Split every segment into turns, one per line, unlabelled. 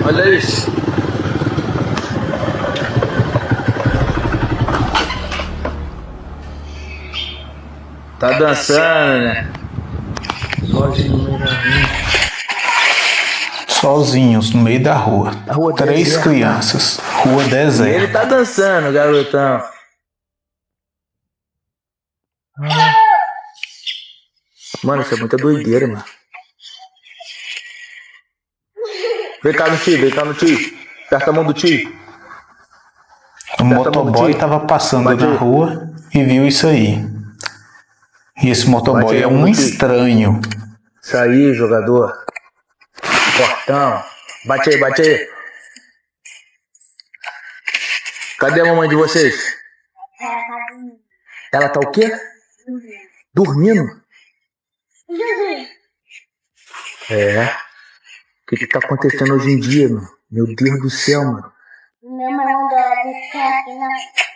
Olha isso. Tá dançando, né?
Sozinhos no meio da rua. Três crianças. Rua deserta.
Ele tá dançando, garotão. Mano, isso é muita doideira, mano. Vem cá no tio. Aperta a mão do tio.
O motoboy tava passando na rua e viu isso aí. E esse motoboy é um estranho.
Isso aí, jogador. Portão. Bate aí. Cadê a mamãe de vocês? Ela tá o quê? Dormindo? É. O que tá acontecendo hoje em dia, mano? Meu Deus do céu, mano.
Minha mãe mandou ela ficar aqui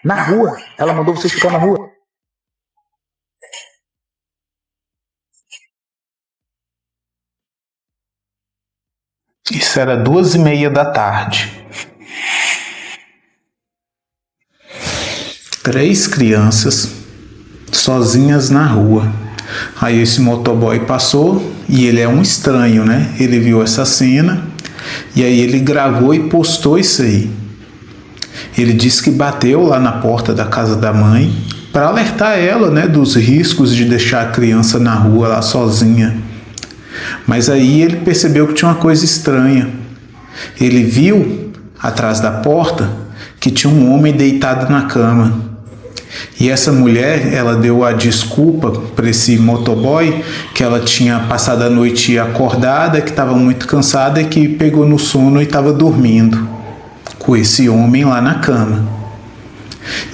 na rua? Ela mandou vocês ficar na rua?
Isso era 2:30 da tarde. 3 crianças sozinhas na rua. Aí esse motoboy passou e ele é um estranho, né? Ele viu essa cena e aí ele gravou e postou isso aí. Ele disse que bateu lá na porta da casa da mãe para alertar ela, né, dos riscos de deixar a criança na rua lá sozinha. Mas aí ele percebeu que tinha uma coisa estranha. Ele viu atrás da porta que tinha um homem deitado na cama. E essa mulher, ela deu a desculpa para esse motoboy que ela tinha passado a noite acordada, que estava muito cansada e que pegou no sono e estava dormindo com esse homem lá na cama.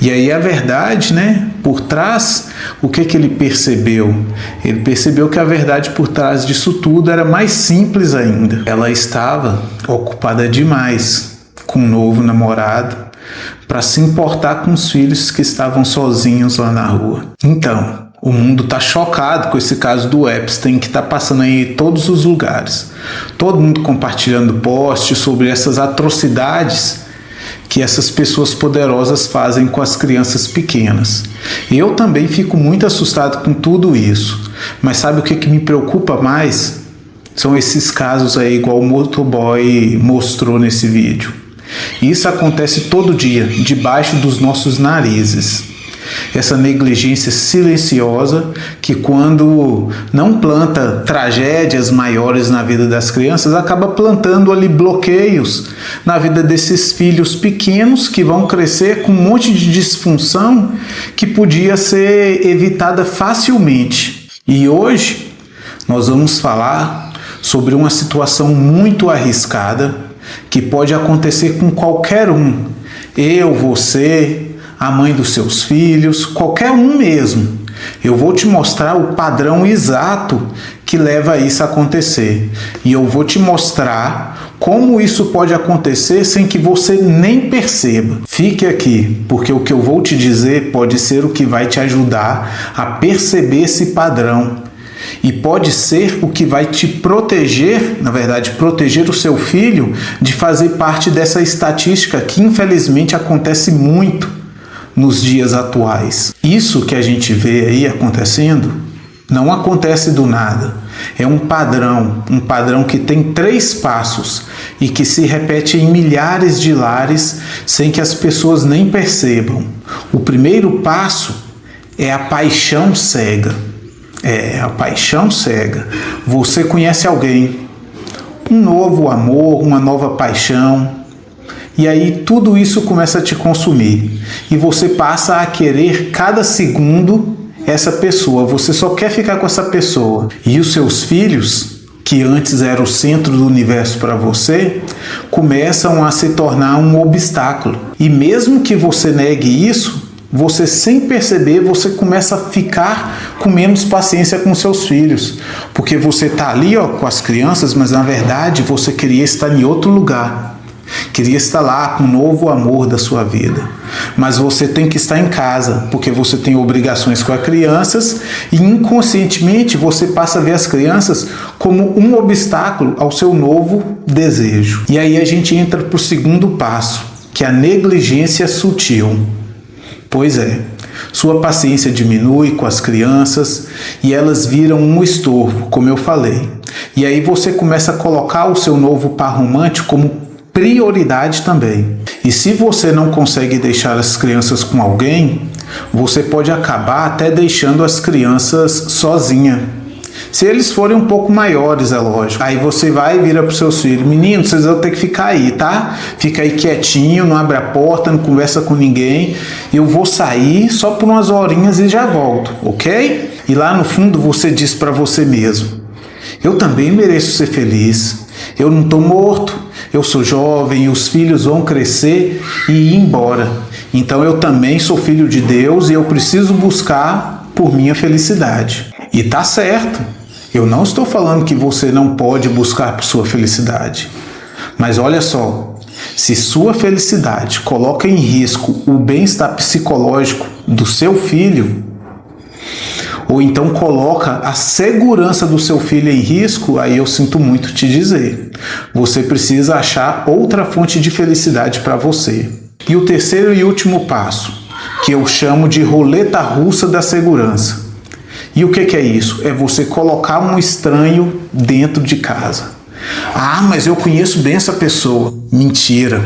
E aí a verdade, né, por trás, o que ele percebeu? Ele percebeu que a verdade por trás disso tudo era mais simples ainda. Ela estava ocupada demais com um novo namorado para se importar com os filhos que estavam sozinhos lá na rua. Então, o mundo está chocado com esse caso do Epstein, que está passando aí em todos os lugares. Todo mundo compartilhando posts sobre essas atrocidades que essas pessoas poderosas fazem com as crianças pequenas. Eu também fico muito assustado com tudo isso. Mas sabe o que me preocupa mais? São esses casos aí, igual o motoboy mostrou nesse vídeo. Isso acontece todo dia, debaixo dos nossos narizes. Essa negligência silenciosa que, quando não planta tragédias maiores na vida das crianças, acaba plantando ali bloqueios na vida desses filhos pequenos que vão crescer com um monte de disfunção que podia ser evitada facilmente. E hoje nós vamos falar sobre uma situação muito arriscada que pode acontecer com qualquer um. Eu, você, a mãe dos seus filhos, qualquer um mesmo. Eu vou te mostrar o padrão exato que leva isso a acontecer. E eu vou te mostrar como isso pode acontecer sem que você nem perceba. Fique aqui, porque o que eu vou te dizer pode ser o que vai te ajudar a perceber esse padrão. E pode ser o que vai te proteger, na verdade, proteger o seu filho de fazer parte dessa estatística que infelizmente acontece muito nos dias atuais. Isso que a gente vê aí acontecendo não acontece do nada. É um padrão que tem 3 passos e que se repete em milhares de lares sem que as pessoas nem percebam. O primeiro passo é a paixão cega. A paixão cega. Você conhece alguém, um novo amor, uma nova paixão, e aí tudo isso começa a te consumir. E você passa a querer cada segundo essa pessoa. Você só quer ficar com essa pessoa. E os seus filhos, que antes eram o centro do universo para você, começam a se tornar um obstáculo. E mesmo que você negue isso, você, sem perceber, você começa a ficar com menos paciência com seus filhos, porque você está ali com as crianças, mas na verdade você queria estar em outro lugar. queria estar lá com o novo amor da sua vida. Mas você tem que estar em casa, porque você tem obrigações com as crianças e inconscientemente você passa a ver as crianças como um obstáculo ao seu novo desejo. E aí a gente entra para o segundo passo, que é a negligência sutil. Pois é, sua paciência diminui com as crianças e elas viram um estorvo, como eu falei. E aí você começa a colocar o seu novo par romântico como prioridade também. E se você não consegue deixar as crianças com alguém, você pode acabar até deixando as crianças sozinha. Se eles forem um pouco maiores, é lógico. Aí você vai e vira para os seus filhos: meninos, vocês vão ter que ficar aí, tá? Fica aí quietinho, não abre a porta, não conversa com ninguém. Eu vou sair só por umas horinhas e já volto, ok? E lá no fundo você diz para você mesmo: eu também mereço ser feliz. Eu não estou morto, eu sou jovem e os filhos vão crescer e ir embora. Então eu também sou filho de Deus e eu preciso buscar por minha felicidade. E tá certo. Eu não estou falando que você não pode buscar por sua felicidade. Mas olha só, se sua felicidade coloca em risco o bem-estar psicológico do seu filho, ou então coloca a segurança do seu filho em risco, aí eu sinto muito te dizer. Você precisa achar outra fonte de felicidade para você. E o terceiro e último passo, que eu chamo de roleta russa da segurança. E o que é isso? É você colocar um estranho dentro de casa. Ah, mas eu conheço bem essa pessoa. Mentira.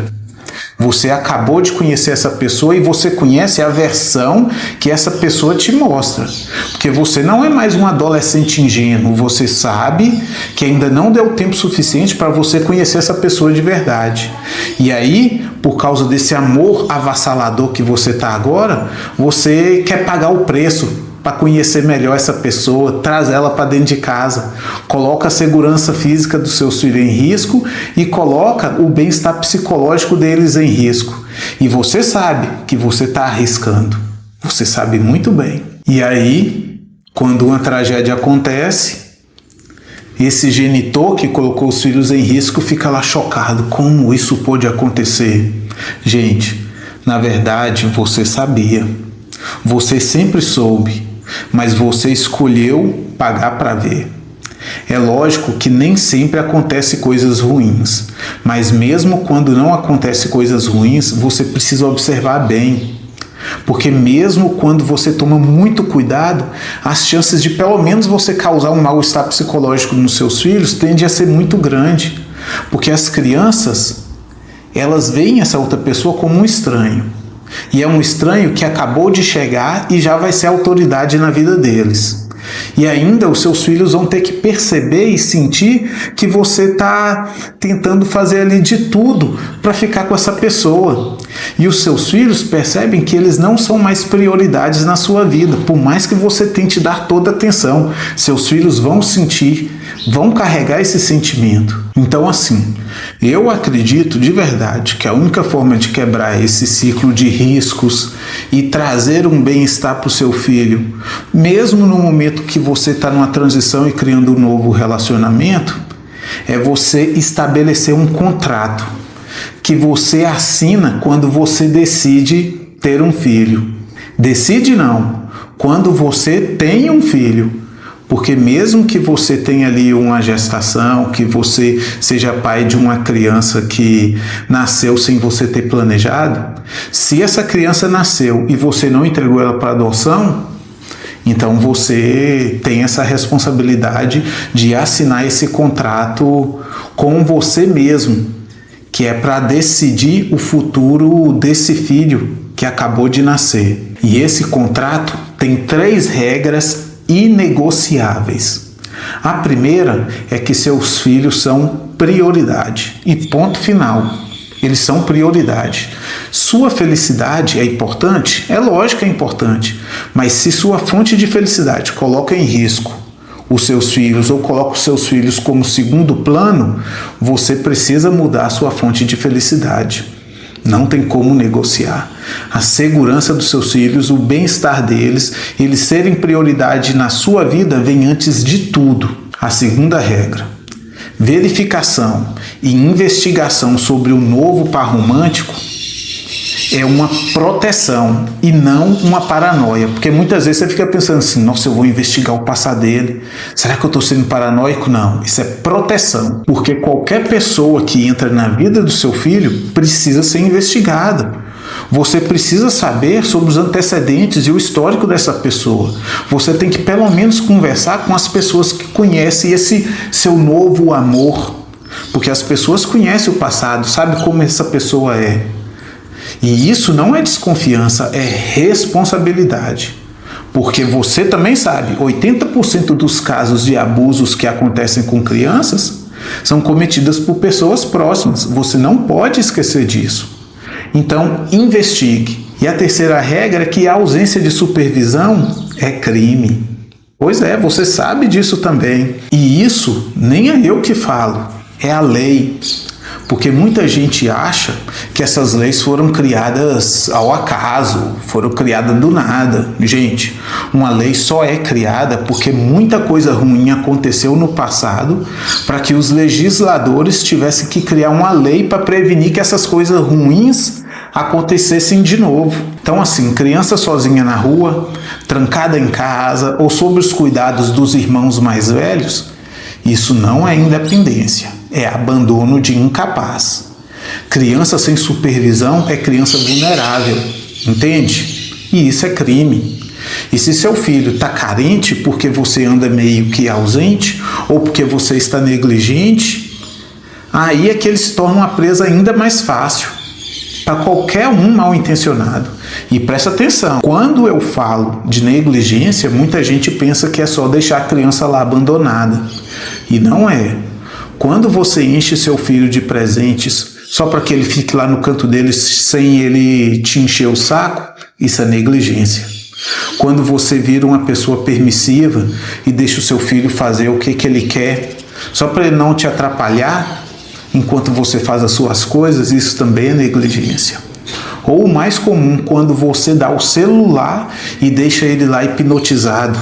Você acabou de conhecer essa pessoa e você conhece a versão que essa pessoa te mostra. Porque você não é mais um adolescente ingênuo. Você sabe que ainda não deu tempo suficiente para você conhecer essa pessoa de verdade. E aí, por causa desse amor avassalador que você está agora, você quer pagar o preço para conhecer melhor essa pessoa, traz ela para dentro de casa, coloca a segurança física dos seus filhos em risco e coloca o bem-estar psicológico deles em risco. E você sabe que você está arriscando, você sabe muito bem. E aí, quando uma tragédia acontece, esse genitor que colocou os filhos em risco fica lá chocado. Como isso pôde acontecer? Gente, na verdade, você sabia. Você sempre soube. Mas você escolheu pagar para ver. É lógico que nem sempre acontecem coisas ruins, mas mesmo quando não acontecem coisas ruins, você precisa observar bem. Porque mesmo quando você toma muito cuidado, as chances de pelo menos você causar um mal-estar psicológico nos seus filhos tende a ser muito grande. Porque as crianças, elas veem essa outra pessoa como um estranho. E é um estranho que acabou de chegar e já vai ser autoridade na vida deles. E ainda os seus filhos vão ter que perceber e sentir que você está tentando fazer ali de tudo para ficar com essa pessoa. E os seus filhos percebem que eles não são mais prioridades na sua vida, por mais que você tente dar toda a atenção. Seus filhos vão sentir, vão carregar esse sentimento. Então, assim, eu acredito de verdade que a única forma de quebrar esse ciclo de riscos e trazer um bem-estar para o seu filho, mesmo no momento que você está numa transição e criando um novo relacionamento, é você estabelecer um contrato que você assina quando você decide ter um filho. Decide não, quando você tem um filho. Porque mesmo que você tenha ali uma gestação, que você seja pai de uma criança que nasceu sem você ter planejado, se essa criança nasceu e você não entregou ela para adoção, então você tem essa responsabilidade de assinar esse contrato com você mesmo, que é para decidir o futuro desse filho que acabou de nascer. E esse contrato tem 3 regras inegociáveis. A primeira é que seus filhos são prioridade. E ponto final. Eles são prioridade. Sua felicidade é importante? É lógico que é importante. Mas se sua fonte de felicidade coloca em risco os seus filhos ou coloca os seus filhos como segundo plano, você precisa mudar a sua fonte de felicidade. Não tem como negociar. A segurança dos seus filhos, o bem-estar deles, eles serem prioridade na sua vida vem antes de tudo. A segunda regra verificação e investigação sobre o novo par romântico é uma proteção e não uma paranoia, porque muitas vezes você fica pensando assim, nossa, eu vou investigar o passado dele, será que eu estou sendo paranoico? Não, isso é proteção, porque qualquer pessoa que entra na vida do seu filho precisa ser investigada. Você precisa saber sobre os antecedentes e o histórico dessa pessoa. Você tem que pelo menos conversar com as pessoas que conhecem esse seu novo amor, porque as pessoas conhecem o passado, sabem como essa pessoa é. E isso não é desconfiança, é responsabilidade. Porque você também sabe, 80% dos casos de abusos que acontecem com crianças são cometidos por pessoas próximas. Você não pode esquecer disso. Então, investigue. E a terceira regra é que a ausência de supervisão é crime. Pois é, você sabe disso também. E isso nem é eu que falo, é a lei. Porque muita gente acha que essas leis foram criadas ao acaso, foram criadas do nada. Gente, uma lei só é criada porque muita coisa ruim aconteceu no passado para que os legisladores tivessem que criar uma lei para prevenir que essas coisas ruins acontecessem de novo. Então, assim, criança sozinha na rua, trancada em casa ou sob os cuidados dos irmãos mais velhos, isso não é independência, é abandono de incapaz. Criança sem supervisão é criança vulnerável, entende? E isso é crime. E se seu filho está carente porque você anda meio que ausente ou porque você está negligente, aí é que ele se torna uma presa ainda mais fácil para qualquer um mal intencionado. E presta atenção, quando eu falo de negligência, muita gente pensa que é só deixar a criança lá abandonada. E não é. Quando você enche seu filho de presentes só para que ele fique lá no canto dele sem ele te encher o saco, isso é negligência. Quando você vira uma pessoa permissiva e deixa o seu filho fazer o que ele quer, só para ele não te atrapalhar enquanto você faz as suas coisas, isso também é negligência. Ou o mais comum, quando você dá o celular e deixa ele lá hipnotizado,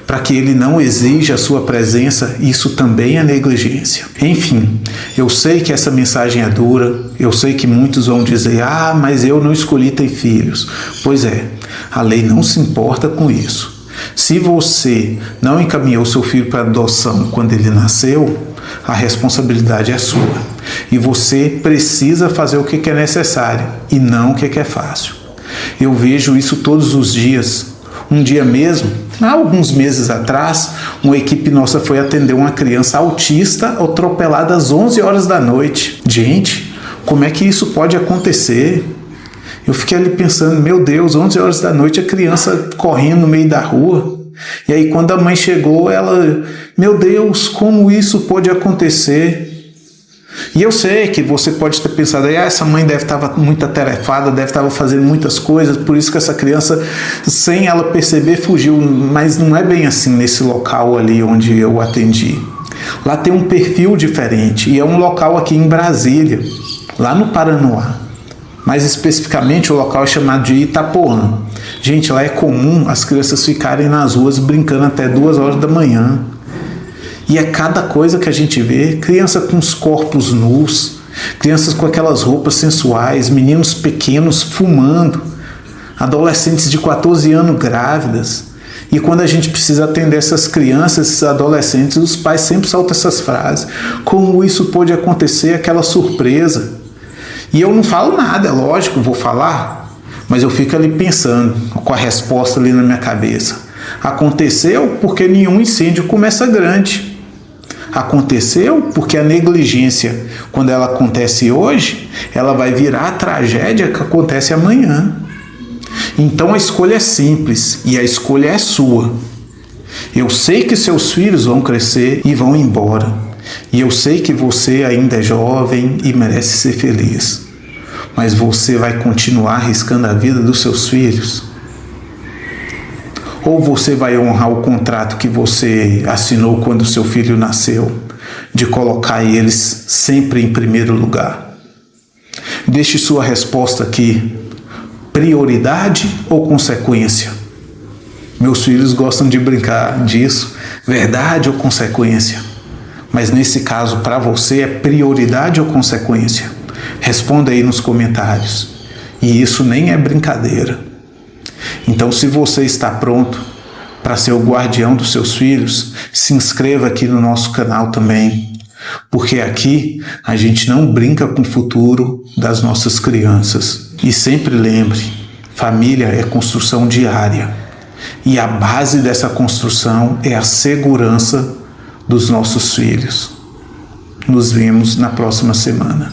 para que ele não exija a sua presença, isso também é negligência. Enfim, eu sei que essa mensagem é dura, eu sei que muitos vão dizer, mas eu não escolhi ter filhos. Pois é, a lei não se importa com isso. Se você não encaminhou seu filho para adoção quando ele nasceu, a responsabilidade é sua. E você precisa fazer o que é necessário e não o que é fácil. Eu vejo isso todos os dias. Um dia mesmo, há alguns meses atrás, uma equipe nossa foi atender uma criança autista atropelada às 11 horas da noite. Gente, como é que isso pode acontecer? Eu fiquei ali pensando, meu Deus, 11 horas da noite a criança correndo no meio da rua. E aí quando a mãe chegou, ela, meu Deus, como isso pode acontecer? E eu sei que você pode ter pensado, essa mãe deve estar muito atarefada, deve estar fazendo muitas coisas, por isso que essa criança, sem ela perceber, fugiu. Mas não é bem assim nesse local ali onde eu atendi. Lá tem um perfil diferente e é um local aqui em Brasília, lá no Paranoá. Mais especificamente, o local é chamado de Itapuã. Gente, lá é comum as crianças ficarem nas ruas brincando até 2 horas da manhã. E é cada coisa que a gente vê, criança com os corpos nus, crianças com aquelas roupas sensuais, meninos pequenos fumando, adolescentes de 14 anos grávidas. E quando a gente precisa atender essas crianças, esses adolescentes, os pais sempre soltam essas frases. Como isso pode acontecer? Aquela surpresa. E eu não falo nada, é lógico, vou falar, mas eu fico ali pensando, com a resposta ali na minha cabeça. Aconteceu porque nenhum incêndio começa grande. Aconteceu porque a negligência, quando ela acontece hoje, ela vai virar a tragédia que acontece amanhã. Então a escolha é simples e a escolha é sua. Eu sei que seus filhos vão crescer e vão embora. E eu sei que você ainda é jovem e merece ser feliz. Mas você vai continuar arriscando a vida dos seus filhos? Ou você vai honrar o contrato que você assinou quando seu filho nasceu, de colocar eles sempre em primeiro lugar? Deixe sua resposta aqui. Prioridade ou consequência? Meus filhos gostam de brincar disso. Verdade ou consequência? Mas nesse caso, para você, é prioridade ou consequência? Responda aí nos comentários. E isso nem é brincadeira. Então, se você está pronto para ser o guardião dos seus filhos, se inscreva aqui no nosso canal também, porque aqui a gente não brinca com o futuro das nossas crianças. E sempre lembre, família é construção diária, e a base dessa construção é a segurança dos nossos filhos. Nos vemos na próxima semana.